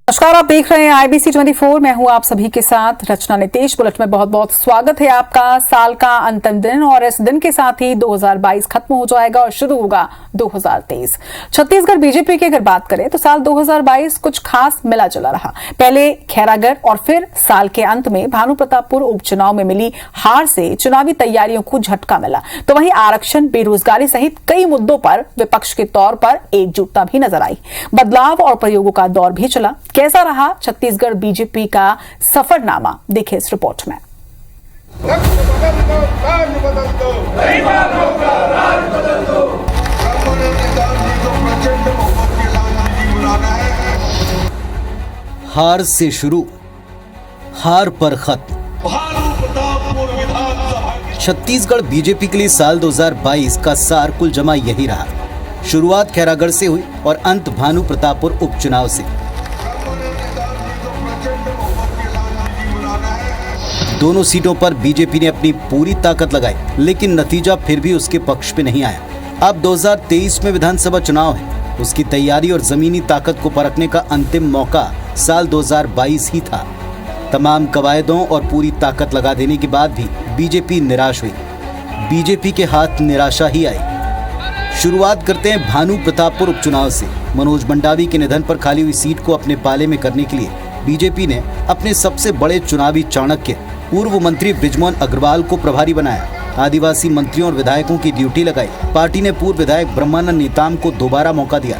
नमस्कार, आप देख रहे हैं IBC 24। मैं हूं आप सभी के साथ रचना नितेश। बुलेटिन में बहुत बहुत स्वागत है आपका। साल का अंतिम दिन और इस दिन के साथ ही 2022 खत्म हो जाएगा और शुरू होगा 2023। छत्तीसगढ़ बीजेपी की अगर बात करें तो साल 2022 कुछ खास मिला जुला रहा। पहले खैरागढ़ और फिर साल के अंत में भानुप्रतापपुर उपचुनाव में मिली हार से चुनावी तैयारियों को झटका मिला। तो वहीं आरक्षण, बेरोजगारी सहित कई मुद्दों पर विपक्ष के तौर पर एकजुटता भी नजर आई। बदलाव और प्रयोगों का दौर भी चला। कैसा रहा छत्तीसगढ़ बीजेपी का सफरनामा, देखिए इस रिपोर्ट में। हार से शुरू, हार पर खत्म। छत्तीसगढ़ बीजेपी के लिए साल 2022 का सार कुल जमा यही रहा। शुरुआत खैरागढ़ से हुई और अंत भानुप्रतापपुर उपचुनाव से। दोनों सीटों पर बीजेपी ने अपनी पूरी ताकत लगाई, लेकिन नतीजा फिर भी उसके पक्ष पे नहीं आया। अब 2023 में विधानसभा चुनाव है। उसकी तैयारी और जमीनी ताकत को परखने का अंतिम मौका साल 2022 ही था। तमाम कवायदों और पूरी ताकत लगा देने के बाद भी बीजेपी निराश हुई। बीजेपी के हाथ निराशा ही आई। शुरुआत करते हैं भानुप्रतापपुर उपचुनाव से। मनोज मंडावी के निधन पर खाली हुई सीट को अपने पाले में करने के लिए बीजेपी ने अपने सबसे बड़े चुनावी चाणक्य पूर्व मंत्री बृजमोहन अग्रवाल को प्रभारी बनाया। आदिवासी मंत्रियों और विधायकों की ड्यूटी लगाई। पार्टी ने पूर्व विधायक ब्रह्मानंद नेताम को दोबारा मौका दिया।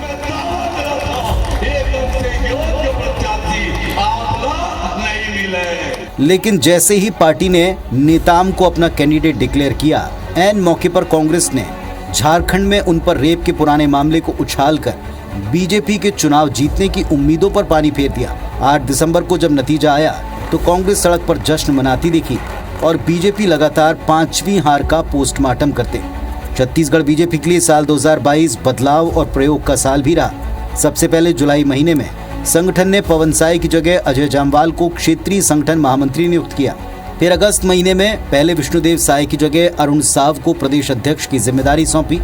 लेकिन जैसे ही पार्टी ने नेताम को अपना कैंडिडेट डिक्लेयर किया, ऐन मौके पर कांग्रेस ने झारखंड में उन पर रेप के पुराने मामले को उछालकर बीजेपी के चुनाव जीतने की उम्मीदों पर पानी फेर दिया। 8 दिसंबर को जब नतीजा आया तो कांग्रेस सड़क पर जश्न मनाती दिखी और बीजेपी लगातार 5वीं हार का पोस्टमार्टम करते। छत्तीसगढ़ बीजेपी के लिए साल 2022 बदलाव और प्रयोग का साल भी रहा। सबसे पहले जुलाई महीने में संगठन ने पवन साय की जगह अजय जामवाल को क्षेत्रीय संगठन महामंत्री नियुक्त किया। फिर अगस्त महीने में पहले विष्णुदेव साय की जगह अरुण साव को प्रदेश अध्यक्ष की जिम्मेदारी सौंपी।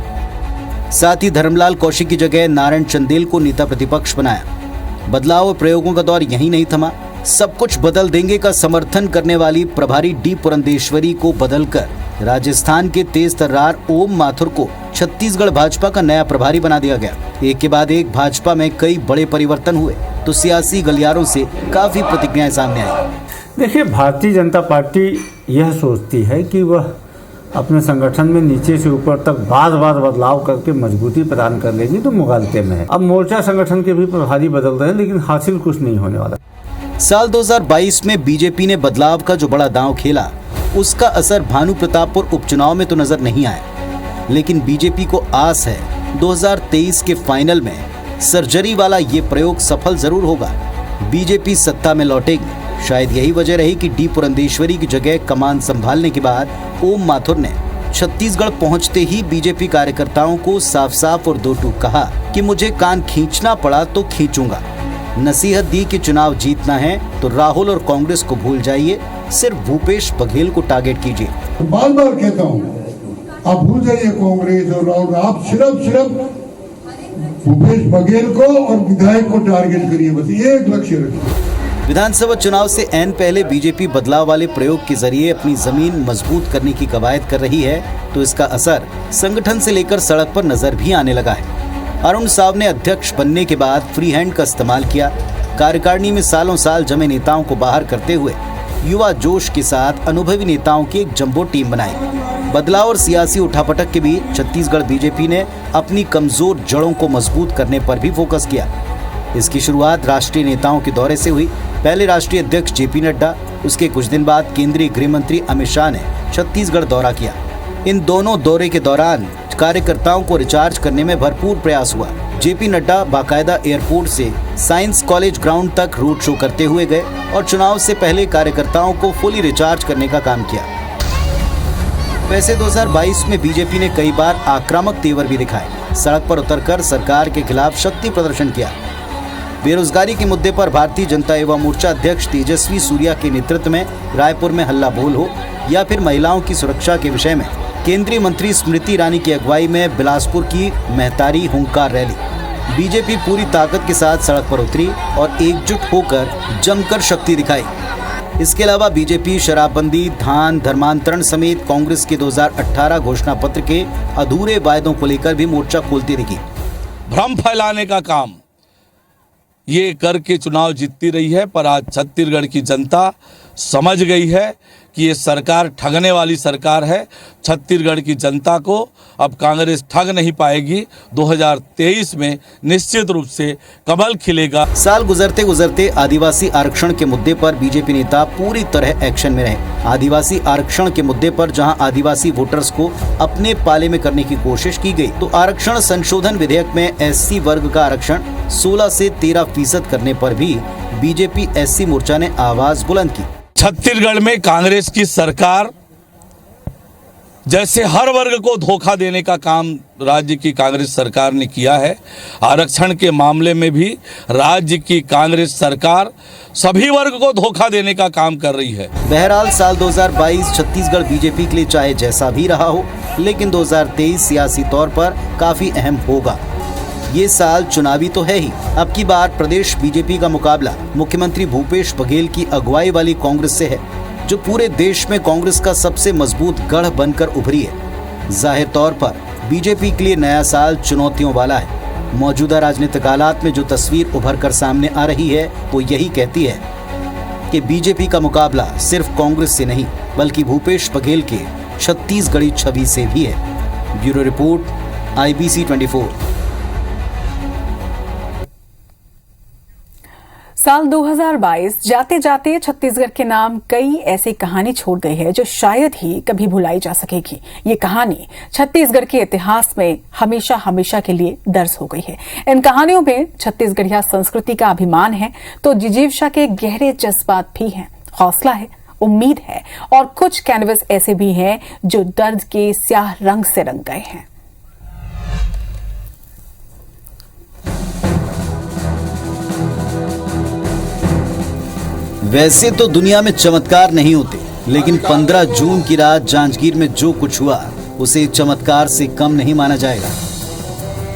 साथ ही धर्मलाल कौशिक की जगह नारायण चंदेल को नेता प्रतिपक्ष बनाया। बदलाव और प्रयोगों का दौर यहीं नहीं थमा। सब कुछ बदल देंगे का समर्थन करने वाली प्रभारी डी पुरंदेश्वरी को बदलकर राजस्थान के तेज तर्रार ओम माथुर को छत्तीसगढ़ भाजपा का नया प्रभारी बना दिया गया। एक के बाद एक भाजपा में कई बड़े परिवर्तन हुए तो सियासी गलियारों से काफी प्रतिक्रियाएं सामने आई। देखिए, भारतीय जनता पार्टी यह सोचती है कि वह अपने संगठन में नीचे से ऊपर तक बार बदलाव करके मजबूती प्रदान कर लेगी तो मुगालते में है। अब मोर्चा संगठन के भी प्रभारी बदल रहे हैं, लेकिन हासिल कुछ नहीं होने वाला। साल 2022 में बीजेपी ने बदलाव का जो बड़ा दांव खेला, उसका असर भानुप्रतापपुर उपचुनाव में तो नजर नहीं आया। लेकिन बीजेपी को आस है 2023 के फाइनल में सर्जरी वाला ये प्रयोग सफल जरूर होगा। बीजेपी सत्ता में लौटेगी। शायद यही वजह रही कि डी पुरंदेश्वरी की जगह कमान संभालने के बाद ओम माथुर ने छत्तीसगढ़ पहुंचते ही बीजेपी कार्यकर्ताओं को साफ साफ और दो टूक कहा कि मुझे कान खींचना पड़ा तो खींचूंगा। नसीहत दी कि चुनाव जीतना है तो राहुल और कांग्रेस को भूल जाइए, सिर्फ भूपेश बघेल को टारगेट कीजिए। बार बार कहता हूँ, आप भूल जाइए कांग्रेस और राहुल, आप सिर्फ भूपेश बघेल को और विधायक को टारगेट करिए, बस ये एक लक्ष्य रखिए। विधानसभा चुनाव से ऐन पहले बीजेपी बदलाव वाले प्रयोग के जरिए अपनी जमीन मजबूत करने की कवायद कर रही है, तो इसका असर संगठन से लेकर सड़क पर नजर भी आने लगा है। अरुण साव ने अध्यक्ष बनने के बाद फ्री हैंड का इस्तेमाल किया। कार्यकारिणी में सालों साल जमे नेताओं को बाहर करते हुए युवा जोश के साथ अनुभवी नेताओं की एक जंबो टीम बनाई। बदलाव और सियासी उठापटक के बीच छत्तीसगढ़ बीजेपी ने अपनी कमजोर जड़ों को मजबूत करने पर भी फोकस किया। इसकी शुरुआत राष्ट्रीय नेताओं के दौरे से हुई। पहले राष्ट्रीय अध्यक्ष जेपी नड्डा, उसके कुछ दिन बाद केंद्रीय गृह मंत्री अमित शाह ने छत्तीसगढ़ दौरा किया। इन दोनों दौरे के दौरान कार्यकर्ताओं को रिचार्ज करने में भरपूर प्रयास हुआ। जेपी नड्डा बाकायदा एयरपोर्ट से साइंस कॉलेज ग्राउंड तक रोड शो करते हुए गए और चुनाव से पहले कार्यकर्ताओं को फुली रिचार्ज करने का काम किया। वैसे 2022 में बीजेपी ने कई बार आक्रामक तेवर भी दिखाए। सड़क पर उतरकर सरकार के खिलाफ शक्ति प्रदर्शन किया। बेरोजगारी के मुद्दे पर भारतीय जनता युवा मोर्चा अध्यक्ष तेजस्वी सूर्या के नेतृत्व में रायपुर में हल्ला बोल हो या फिर महिलाओं की सुरक्षा के विषय में केंद्रीय मंत्री स्मृति ईरानी की अगुवाई में बिलासपुर की महतारी हुंकार रैली बीजेपी पूरी ताकत के साथ सड़क पर उतरी और एकजुट होकर जमकर शक्ति दिखाई। इसके अलावा बीजेपी शराबबंदी, धान, धर्मांतरण समेत कांग्रेस के 2018 घोषणा पत्र के अधूरे वायदों को लेकर भी मोर्चा खोलती दिखी। भ्रम फैलाने का काम ये करके चुनाव जीतती रही है, पर आज छत्तीसगढ़ की जनता समझ गई है कि ये सरकार ठगने वाली सरकार है। छत्तीसगढ़ की जनता को अब कांग्रेस ठग नहीं पाएगी। 2023 में निश्चित रूप से कमल खिलेगा। साल गुजरते गुजरते आदिवासी आरक्षण के मुद्दे पर बीजेपी नेता पूरी तरह एक्शन में रहे। आदिवासी आरक्षण के मुद्दे पर जहां आदिवासी वोटर्स को अपने पाले में करने की कोशिश की गई, तो आरक्षण संशोधन विधेयक में एससी वर्ग का आरक्षण 16 से 13% करने पर भी बीजेपी एससी मोर्चा ने आवाज बुलंद की। छत्तीसगढ़ में कांग्रेस की सरकार जैसे हर वर्ग को धोखा देने का काम राज्य की कांग्रेस सरकार ने किया है, आरक्षण के मामले में भी राज्य की कांग्रेस सरकार सभी वर्ग को धोखा देने का काम कर रही है। बहरहाल साल 2022 छत्तीसगढ़ बीजेपी के लिए चाहे जैसा भी रहा हो, लेकिन 2023 सियासी तौर पर काफी अहम होगा। ये साल चुनावी तो है ही। अब की बार प्रदेश बीजेपी का मुकाबला मुख्यमंत्री भूपेश बघेल की अगुवाई वाली कांग्रेस से है, जो पूरे देश में कांग्रेस का सबसे मजबूत गढ़ बनकर उभरी है। जाहिर तौर पर बीजेपी के लिए नया साल चुनौतियों वाला है। मौजूदा राजनीतिक हालात में जो तस्वीर उभर कर सामने आ रही है, वो यही कहती है कि बीजेपी का मुकाबला सिर्फ कांग्रेस से नहीं, बल्कि भूपेश बघेल के छत्तीसगढ़ी छवि से भी है। Bureau report, IBC 24। साल 2022 जाते जाते छत्तीसगढ़ के नाम कई ऐसी कहानी छोड़ गई है जो शायद ही कभी भुलाई जा सकेगी। ये कहानी छत्तीसगढ़ के इतिहास में हमेशा हमेशा के लिए दर्ज हो गई है। इन कहानियों में छत्तीसगढ़िया संस्कृति का अभिमान है, तो जिजीविका के गहरे जज्बात भी हैं, हौसला है, उम्मीद है, और कुछ कैनवस ऐसे भी हैं जो दर्द के स्याह रंग से रंग गए हैं। वैसे तो दुनिया में चमत्कार नहीं होते, लेकिन 15 जून की रात जांजगीर में जो कुछ हुआ उसे चमत्कार से कम नहीं माना जाएगा।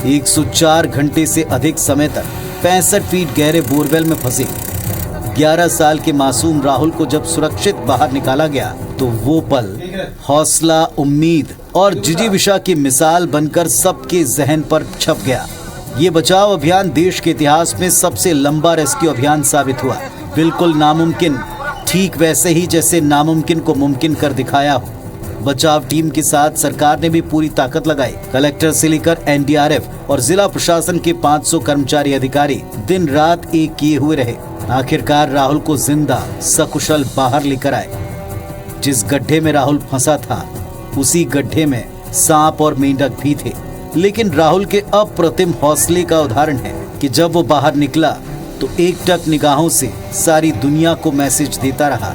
104 घंटे से अधिक समय तक 65 फीट गहरे बोरवेल में फंसे 11 साल के मासूम राहुल को जब सुरक्षित बाहर निकाला गया, तो वो पल हौसला, उम्मीद और जिजीविका की मिसाल बनकर सबके जहन पर छप गया। ये बचाव अभियान देश के इतिहास में सबसे लंबा रेस्क्यू अभियान साबित हुआ। बिल्कुल नामुमकिन, ठीक वैसे ही जैसे नामुमकिन को मुमकिन कर दिखाया हो। बचाव टीम के साथ सरकार ने भी पूरी ताकत लगाई। कलेक्टर से लेकर NDRF और जिला प्रशासन के 500 कर्मचारी अधिकारी दिन रात एक किए हुए रहे। आखिरकार राहुल को जिंदा सकुशल बाहर लेकर आए। जिस गड्ढे में राहुल फंसा था, उसी गड्ढे में सांप और मेंढक भी थे। लेकिन राहुल के अप्रतिम हौसले का उदाहरण है कि जब वो बाहर निकला तो एकटक निगाहों से सारी दुनिया को मैसेज देता रहा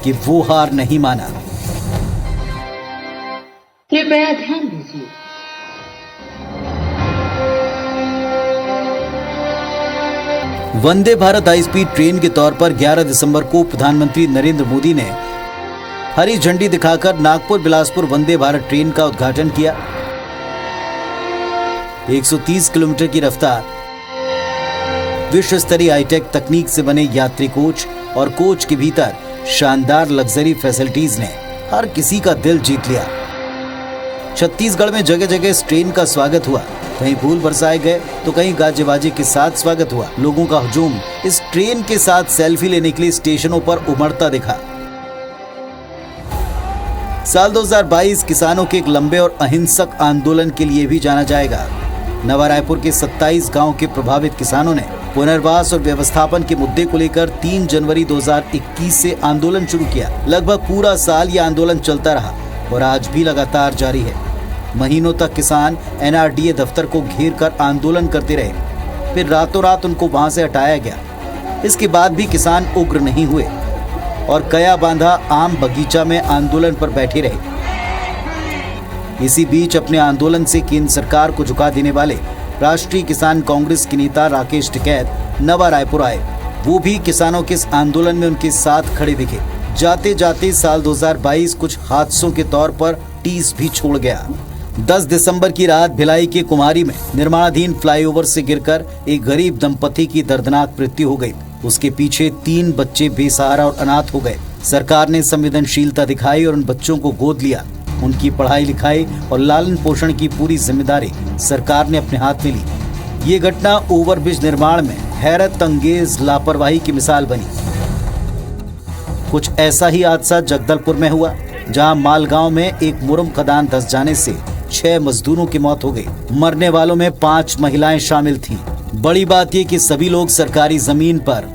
कि वो हार नहीं माना। कृपया ध्यान दीजिए। Vande Bharat high speed train के तौर पर 11 दिसंबर को प्रधानमंत्री नरेंद्र मोदी ने हरी झंडी दिखाकर नागपुर बिलासपुर वंदे भारत ट्रेन का उद्घाटन किया। 130 किलोमीटर की रफ्तार, विश्व स्तरीय हाईटेक तकनीक से बने यात्री कोच और कोच के भीतर शानदार लग्जरी फैसिलिटीज ने हर किसी का दिल जीत लिया। छत्तीसगढ़ में जगह जगह इस ट्रेन का स्वागत हुआ। कहीं फूल बरसाए गए तो कहीं गाजे बाजे के साथ स्वागत हुआ। लोगों का हुजूम इस ट्रेन के साथ सेल्फी लेने के लिए स्टेशनों पर उमड़ता दिखा। साल 2022 किसानों के एक लंबे और अहिंसक आंदोलन के लिए भी जाना जाएगा। नवा रायपुर के 27 गांव के प्रभावित किसानों ने पुनर्वास और व्यवस्थापन के मुद्दे को लेकर 3 जनवरी 2021 से आंदोलन शुरू किया। लगभग पूरा साल यह आंदोलन चलता रहा और आज भी लगातार जारी है। महीनों तक किसान NRDA दफ्तर को घेर कर आंदोलन करते रहे, फिर रातों रात उनको वहां से हटाया गया। इसके बाद भी किसान उग्र नहीं हुए और कया बांधा आम बगीचा में आंदोलन पर बैठे रहे। इसी बीच अपने आंदोलन से केंद्र सरकार को झुका देने वाले राष्ट्रीय किसान कांग्रेस के नेता राकेश टिकैत नवा रायपुर आए। वो भी किसानों के इस आंदोलन में उनके साथ खड़े दिखे। जाते जाते साल 2022 कुछ हादसों के तौर पर टीस भी छोड़ गया। 10 दिसंबर की रात भिलाई के कुमारी में निर्माणाधीन फ्लाईओवर से गिरकर एक गरीब दंपति की दर्दनाक मृत्यु हो गई। उसके पीछे 3 बच्चे बेसहारा और अनाथ हो गए। सरकार ने संवेदनशीलता दिखाई और उन बच्चों को गोद लिया। उनकी पढ़ाई लिखाई और लालन पोषण की पूरी जिम्मेदारी सरकार ने अपने हाथ में ली। ये घटना ओवरब्रिज निर्माण में हैरत अंगेज लापरवाही की मिसाल बनी। कुछ ऐसा ही हादसा जगदलपुर में हुआ, जहां मालगांव में एक मुरम खदान धंस जाने से 6 मजदूरों की मौत हो गई। मरने वालों में 5 महिलाएं शामिल थीं। बड़ी बात यह कि सभी लोग सरकारी जमीन पर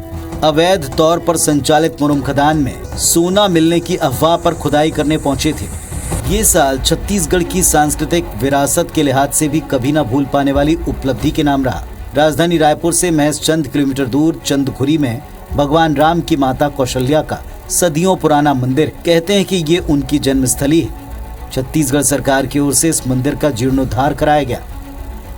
अवैध तौर पर संचालित मुरम खदान में सोना मिलने की अफवाह पर खुदाई करने पहुंचे थे। ये साल छत्तीसगढ़ की सांस्कृतिक विरासत के लिहाज से भी कभी न भूल पाने वाली उपलब्धि के नाम रहा। राजधानी रायपुर से महज चंद किलोमीटर दूर चंदखुरी में भगवान राम की माता कौशल्या का सदियों पुराना मंदिर, कहते हैं कि ये उनकी जन्मस्थली है। छत्तीसगढ़ सरकार की ओर से इस मंदिर का जीर्णोद्धार कराया गया।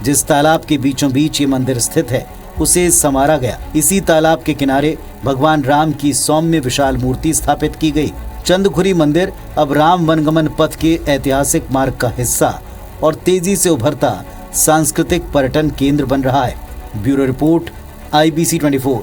जिस तालाब के बीचों बीच ये मंदिर स्थित है, उसे संवारा गया। इसी तालाब के किनारे भगवान राम की सौम्य विशाल मूर्ति स्थापित की गई। चंदखुरी मंदिर अब राम वनगमन पथ के ऐतिहासिक मार्ग का हिस्सा और तेजी से उभरता सांस्कृतिक पर्यटन केंद्र बन रहा है। Bureau report, IBC 24।